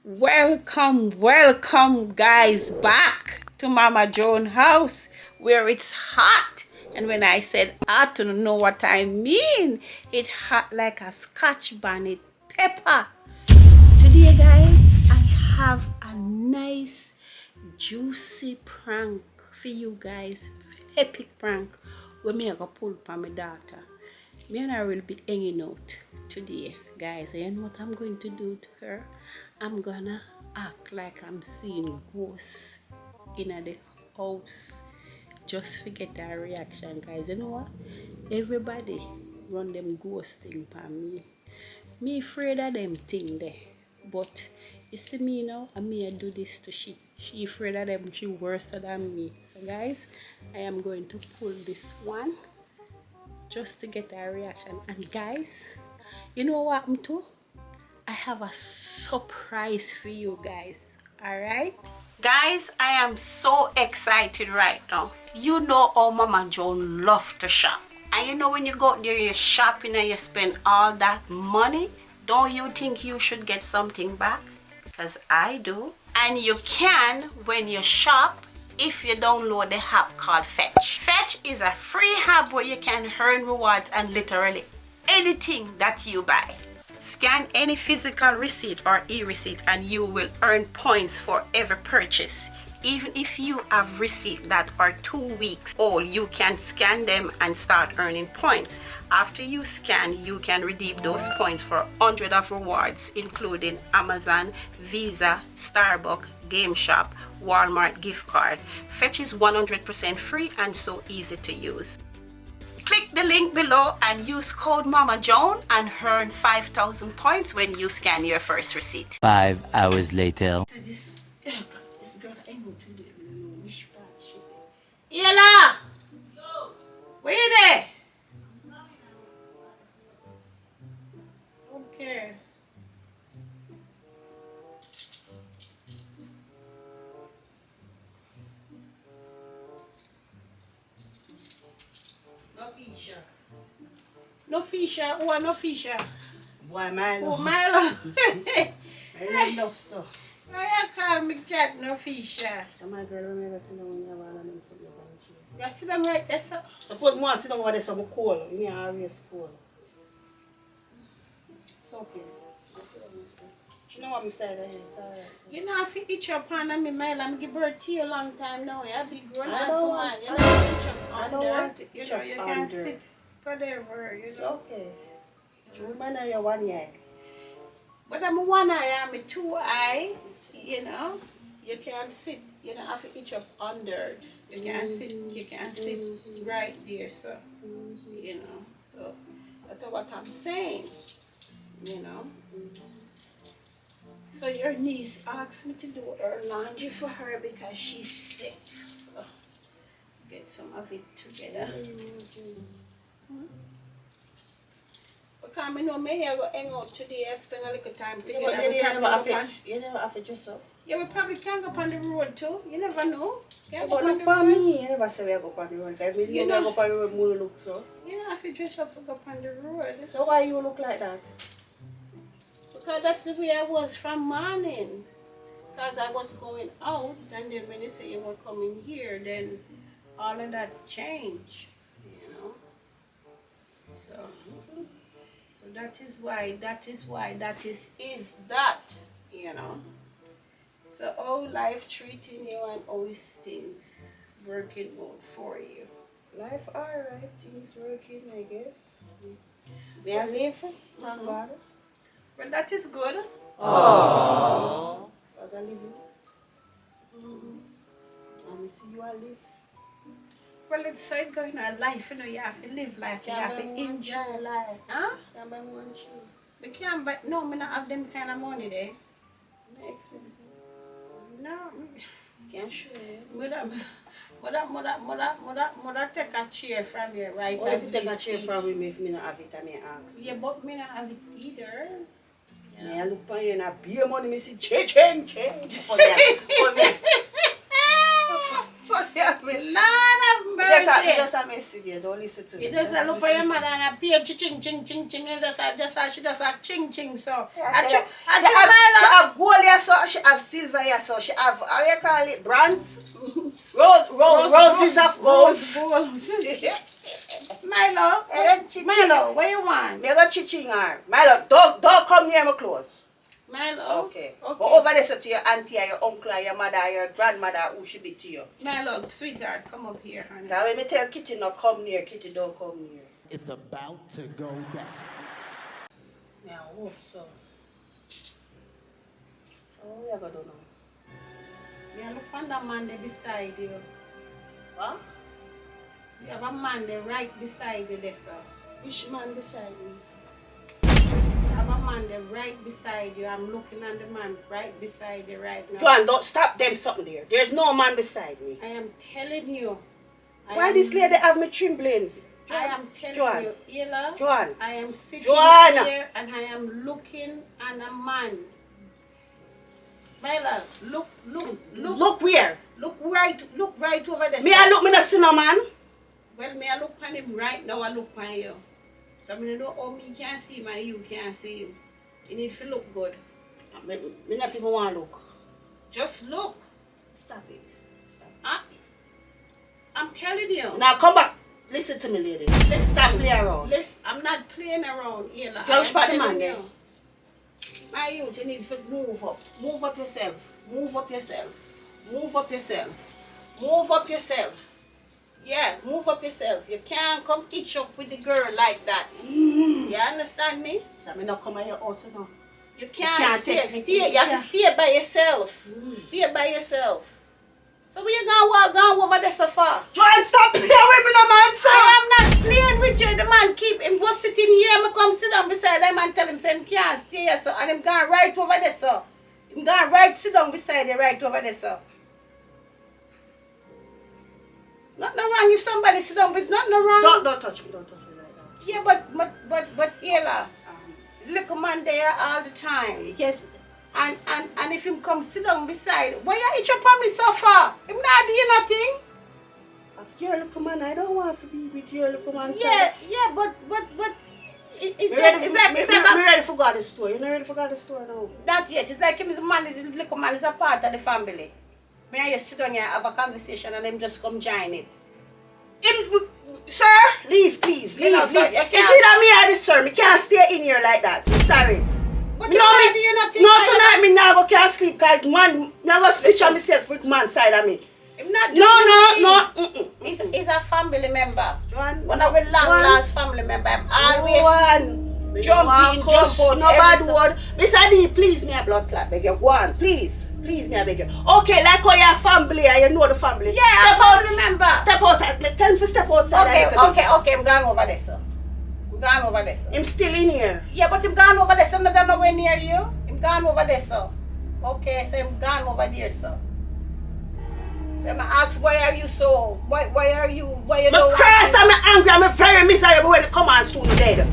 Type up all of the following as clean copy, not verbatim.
Welcome guys back to Mama Joan house where it's hot. And when I said hot, you don't know what I mean. It's hot like a Scotch bonnet pepper. Today guys, I have a nice juicy prank for you guys. Epic prank where me I go pull for my daughter. Me and her will be hanging out today, guys. And you know what I'm going to do to her? I'm gonna act like I'm seeing ghosts in the house. Just forget that reaction, guys. You know what? Everybody run them ghost thing for me. Me afraid of them thing there. But you see me now, and me I do this to she. She afraid of them, she worse than me. So guys, I am going to pull this one just to get a reaction. And guys, you know what happened to? I have a surprise for you guys. Alright? Guys, I am so excited right now. You know how Mama Joan love to shop. And you know when you go out there, you're shopping and you spend all that money, don't you think you should get something back? Because I do. And you can when you shop if you download the app called Fetch. Fetch is a free app where you can earn rewards on literally anything that you buy. Scan any physical receipt or e-receipt and you will earn points for every purchase. Even if you have receipt that are 2 weeks old, you can scan them and start earning points. After you scan, you can redeem those points for hundreds of rewards, including Amazon, Visa, Starbucks, Game Shop, Walmart gift card. Fetch is 100% free and so easy to use. Click the link below and use code Mama Joan and earn 5,000 points when you scan your first receipt. 5 hours later. Yella! Where you there? Okay. No fisher. Who no fisher? Boy, Milo. Oh, Milo. I love so. Why you call me cat no fisher? So my girl, when I sit down when you have all of them something on the chair. You sit them right there, sir. Suppose I sit down over there some cold. You know, always cold. It's okay. I sit down myself. You know what I'm saying? It's alright. You know, if you itch up on me, Milo, I'm give birth to you a long time now. You're a big grown I ass don't woman. want- You know, itch up I under. don't want to You itch know, up you can under. sit whatever, you It's know. okay. You remember your one eye. But I'm a one eye, I'm a two eye, you know. You can sit, you don't have to itch up under. You can sit right there, so, you know. So, that's what I'm saying, you know. So your niece asked me to do her laundry for her because she's sick. So, get some of it together. Because I know me here go hang out today and spend a little time together. You never have to dress up. Yeah, we probably can go on the road too. You never know. Can But go on look the for road. me. You never say we go on the road. I mean, You you know- never go on the road, more look so. You don't have to dress up to go on the road. So why you look like that? Because that's the way I was from morning. Because I was going out, and then when they say you were coming here, then all of that changed, you know. So that is why, that is that, you know. So how life treating you and all these things working out for you. Life alright, things working, I guess. May I live? Thank God. Well, that is good. Aww. Because I live. And we see you all live. Well, it's so going on life, you know, you have to live life, you have to enjoy life. Huh? Can buy one shoe. We can't buy, no, me not have them kind of money there. Not expensive. No, Can't show you. Mother take a chair from here, right? Or if as you take we a chair speak. from me, if me not have it, I may ask. Yeah, but me not have it either. You May I know? look for you and I beer money, me see change. For them. For me. For them. Lord of mercy. just a message there. Don't listen to me. You just look for your mother and a pay ching ching ching ching and she just a ching ching so. She have gold here, so she have silver here, so she have, how you call it, bronze? Roses of gold. Milo, what you want? Me go chiching her. Milo, don't come near my clothes. Milo. Okay. Go over there so to your auntie or your uncle or your mother or your grandmother who should be to you. Milo, sweetheart, come up here, honey. Now when me tell Kitty not come near, Kitty don't come near. It's about to go down. Yeah, hope so. So what we are gonna do now? Yeah, look on that man there beside you. Huh? You have a man there right beside you there, sir. Which man beside me? You have a man there right beside you. I'm looking at the man right beside you right now. Joan, don't stop them something there. There's no man beside me. I am telling you. Why this lady have me trembling? I am telling Joan. you, Ella. Joan. I am sitting Joan. here and I am looking at a man. My love, Look where? Look right over there. Me I look, me not see no man. Well, me I look on him right now, I look on you. So I don't know how me can see him and you can't see him. You need to look good. Me not even want to look. Just look. Stop it. Stop. I'm telling you. Now come back. Listen to me, lady. Let's stop playing around. Listen, I'm not playing around, Ella. Just I'm the man telling there. you. My youth, you need to move up. Move up yourself. Move up yourself. Move up yourself. Move up yourself. Yeah, move up yourself. You can't come itch up with the girl like that. You understand me? So me not come at your house now. You can't stay. You have to stay by yourself. Stay by yourself. So where you gonna walk over there so far? Joan, stop playing with me, no man, sir. I am not playing with you. The man keep him was sitting here. I come sit down beside him and tell him say him can't stay here, so and him gone right over there, so. Him gone right sit down beside you right over there, so. Nothing wrong if somebody sit down with nothing wrong. Don't touch me like that. Yeah, but Ella, little man there all the time. Yes. And if him come sit down beside, why you itch up on me so far? Him not do you nothing. After your little man, I don't want to be with your little man. Yeah, but it's like I'm ready for God's store. You're not ready for God's store now. not yet. It's like him is a man, the little man is a part of the family. Me and you sit down here have a conversation and him just come join it. Sir, leave please. Leave, You know, leave. so you It's can't- either me or this sir. Me can't stay in here like that. I'm sorry. But No, you can't do you nothing. no, tonight me now go can't sleep because man, me go switch on myself with man side of me. Him not do No. He's a family member. Joan, One of our long lost family member. I'm always jump in, jump out. No bad every word. Mr. D, please me a blood clot, beg you. Go on, please. Please me a beg you. Okay, like how you're family and you know the family. Yeah, step a family member. Step out. Tell him to step outside. Okay, I'm going over there, sir. I'm going over there, sir. I'm still in here. Yeah, but I'm going over there, sir. I'm not nowhere near you. I'm going over there, sir. Okay, so I'm going over there, sir. So I'm ask why are you so why you I'm don't cross, I'm angry, I'm very miserable when it come on soon dead.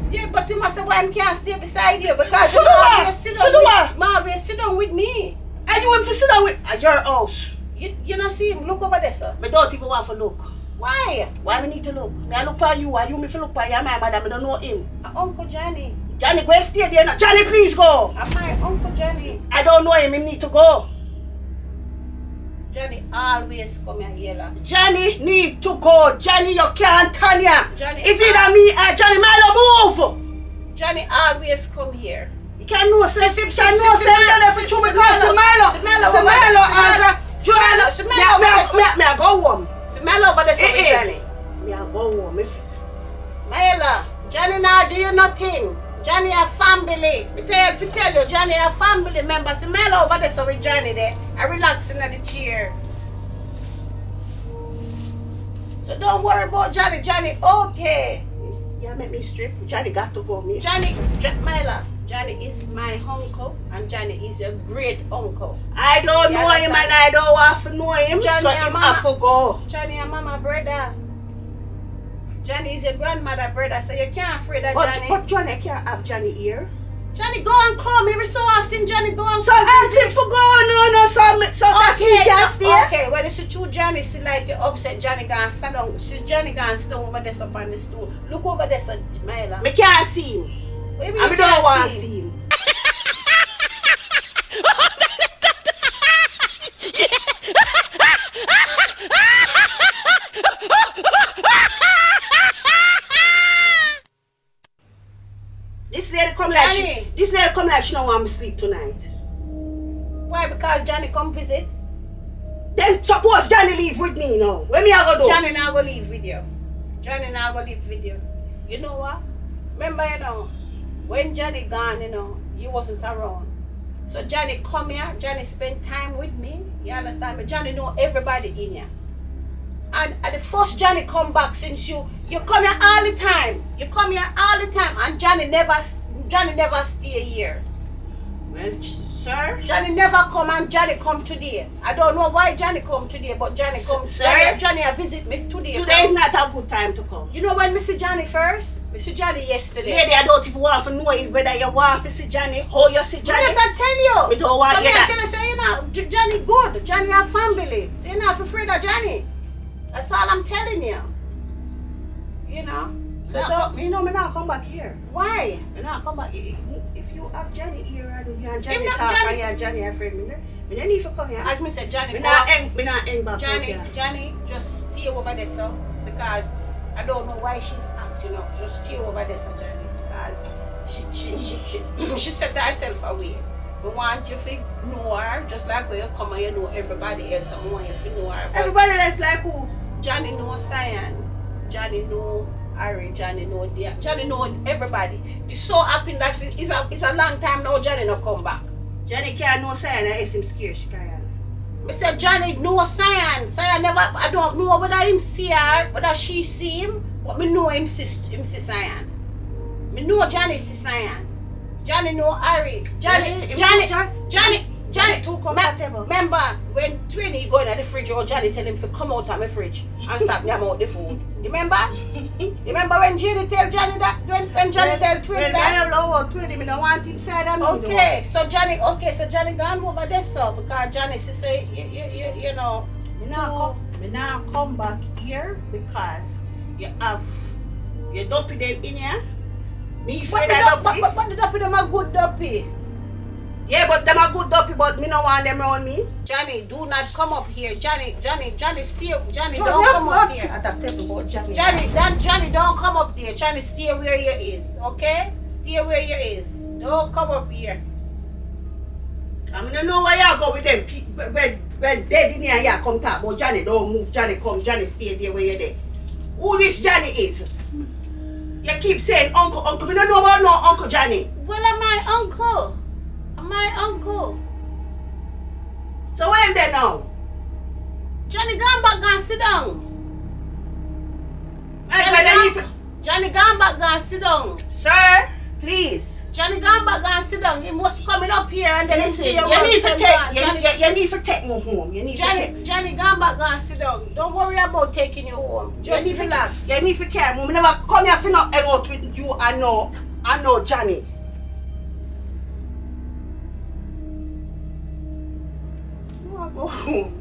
Yeah, but you must say why I can't stay beside you because So you do what? always sit So down do with what? always sit down with me. And you want to sit down with at your house. You not see him look over there, sir. I don't even want to look. Why? Why we need to look? Me I look for you, and you me to look for you, my mother, I don't know him. Uncle Johnny. Johnny, go stay there now. Johnny, please go. My Uncle Johnny. I don't know him, he need to go. Johnny always come here, Yella. Johnny need to go. Johnny, you can't turn here. Johnny, It's either me or Johnny. Milo, move. Johnny always come here. You can't know, say, you can't know, say, Milo, for true, because Milo, me I go home. Smell over there, sorry, Johnny. Me I go home. Mayla, Johnny now do you nothing. Johnny a family. Me tell you, Johnny a family member. Smell over there, sorry, Johnny there. I relaxing at the chair. So don't worry about Johnny. Johnny, okay. Yeah, make me strip. Johnny got to go. Me. Myla, Johnny is my uncle and Johnny is your great uncle. I don't know him and I don't want to know him. Johnny so and him Mama. have to go. Johnny and Mama brother. Johnny is your grandmother brother, so you can't afraid of Johnny. But Johnny can't have Johnny here. Johnny, go and come every so often. Johnny, go and So come. ask him for go. No, so that's me can't stay. Okay, when it's true, Johnny still like you upset Johnny gone sit down. So Johnny gone sit down over there up on the stool. Look over there, so Myla. Me can't see him. I don't want to see him. This lady come like she don't want me sleep tonight. Why? Because Johnny come visit. Then suppose Johnny leave with me now. Where me I go do? Johnny now go leave with you. Johnny now go leave with you. You know what? Remember, when Johnny gone, you wasn't around. So Johnny come here, Johnny spend time with me. You understand me? Johnny know everybody in here. And at the first Johnny come back since you come here all the time. You come here all the time, and Johnny never stay here. Well, sir? Johnny never come, and Johnny come today. I don't know why Johnny come today, but Johnny come. Sir? Johnny visit me today. Today is not a good time to come. You know when we see Johnny first? We see Johnny yesterday. Lady, I don't even want to know whether you want to see Johnny, how you see Johnny. Yes, I tell you. We don't want so you that. tell you, say, Johnny good. Johnny have family. So you're not afraid of Johnny. That's all I'm telling you. So me not come back here. Why? Me not come back here. If you have Johnny here and you and Johnny If not talk Johnny- and you and Johnny are friends, me don't need to come here. As me said, Johnny. Me not end back Johnny, out here. Johnny, just stay over there, sir. Because I don't know why she's acting up. Just stay over there, sir, Johnny. Because she set herself away. We want you to know her, just like when you come and you know everybody else. I want you to know her. But Everybody else like who? Johnny know Cyan. Johnny know Harry. Johnny know Dia. Johnny know everybody. It's so happy that it's a long time now Johnny not come back. Johnny can't know Cyan and him scared she can't. I said Johnny know Cyan. Cyan never. I don't know whether him see her, whether she see him, but me know him see Cyan. Me know Johnny see Cyan. Johnny know Harry. Johnny too comfortable. Remember when 20 go in the fridge, or Johnny tell him to come out of my fridge and stop me out the food. You remember? You remember when Jenny tell Johnny that? When Johnny tell 20 that? When I love 20, me don't want him side of me. Okay, so Johnny gone over there, so because Johnny say you know. Me now come back here because you dumpy them in here. Me friend But the duppy them a good duppy. Yeah, but them are good duppy, but me no want them around me. Johnny, do not come up here. Johnny, stay. Johnny, don't come up here. Johnny, don't come up there. Johnny, stay where you is. Okay? Stay where you is. Don't come up here. I mean, I know where you go with them. When dead in here, you come talk about Johnny. Don't move. Johnny come. Johnny stay there where you're there. Who this Johnny is? You keep saying uncle. We don't know about no Uncle Johnny. Well, am my uncle? My uncle. So where am they now? Johnny gone back and sit down. Johnny gone back and sit down. Sir, please. Johnny gone back and sit down. He was coming up here and then Listen, he you need to take me home. Johnny gone back and sit down. Don't worry about taking you home. Just relax. You need to care. Me never come here for not hang out with you. I know Johnny. Go home.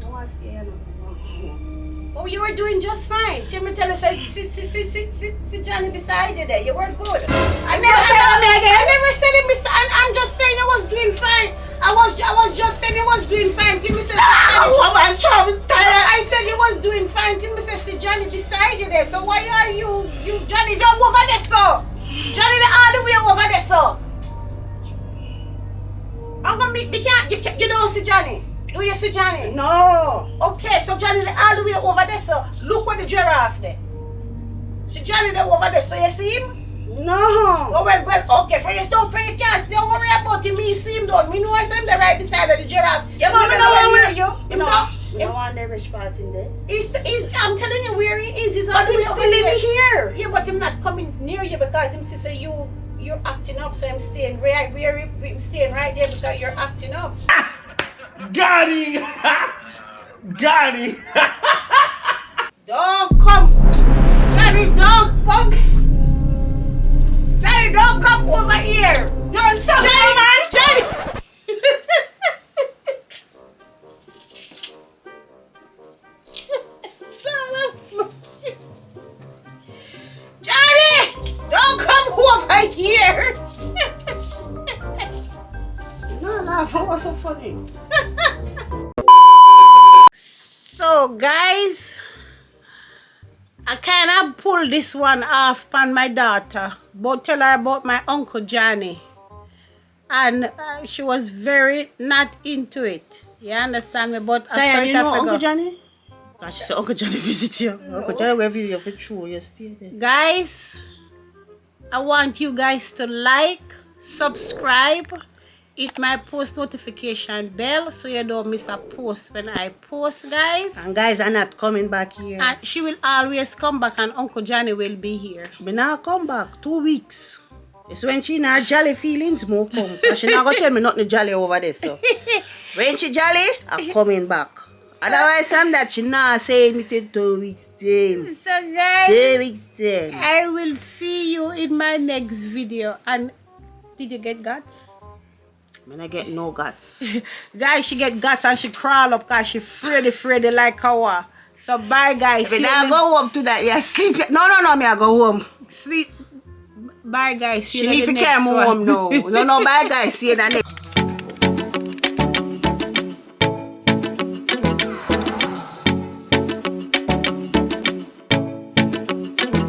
I want to stay here. Oh, you were doing just fine. Timmy tell us, see Johnny beside you there. You were good. I never said him beside. I'm just saying I was doing fine. I was just saying he was doing fine. Timmy said, I said he was doing fine. Timmy said, see Johnny beside you there. So why are you Johnny, don't go over there, so. Johnny, all the way over there, so. I'm gonna meet you don't see Johnny. Do you see Johnny? No. Okay, so Johnny all the way over there, so look where the giraffe there. See Johnny there over there, so you see him? No. Oh, well, okay, for you don't pay your cast, don't worry about him, me see him though. Me know I see him there right beside of the giraffe. Yeah, but me don't worry you. You don't want the rich part in there. I'm telling you where he is. He's But he's still living here. Yeah, but I'm not coming near you because him say you're acting up, so I'm staying right where I'm staying right there because you're acting up. Got him! Got him! Don't come! Johnny, don't come! Johnny, don't come over here! You're on something, man! Johnny! laugh. What's so funny? So guys, I kind of pulled this one off on my daughter, but tell her about my Uncle Johnny. And she was very not into it. You understand me? But Say, you know Uncle Johnny? Because she said Uncle Johnny visit you. Uncle Johnny will visit you for true. You stay there. Guys, I want you guys to like, subscribe, hit my post notification bell so you don't miss a post when I post, guys. And guys are not coming back here. And she will always come back and Uncle Johnny will be here. But now come back 2 weeks. It's when she in her jolly feelings more come. Because she not going to tell me nothing jolly over there. So when she jolly, I'm coming back. Otherwise from that she not saying me to 2 weeks then. So guys, 2 weeks then. I will see you in my next video. And did you get guts? Man, I get no guts. Guys, she get guts and she crawl up because she Freddy like her. So bye guys. If I go home to that, you sleep. No, me I go home. Sleep. Bye guys. See She you need in to the carry next me one. home now. No, bye guys. See you in the next.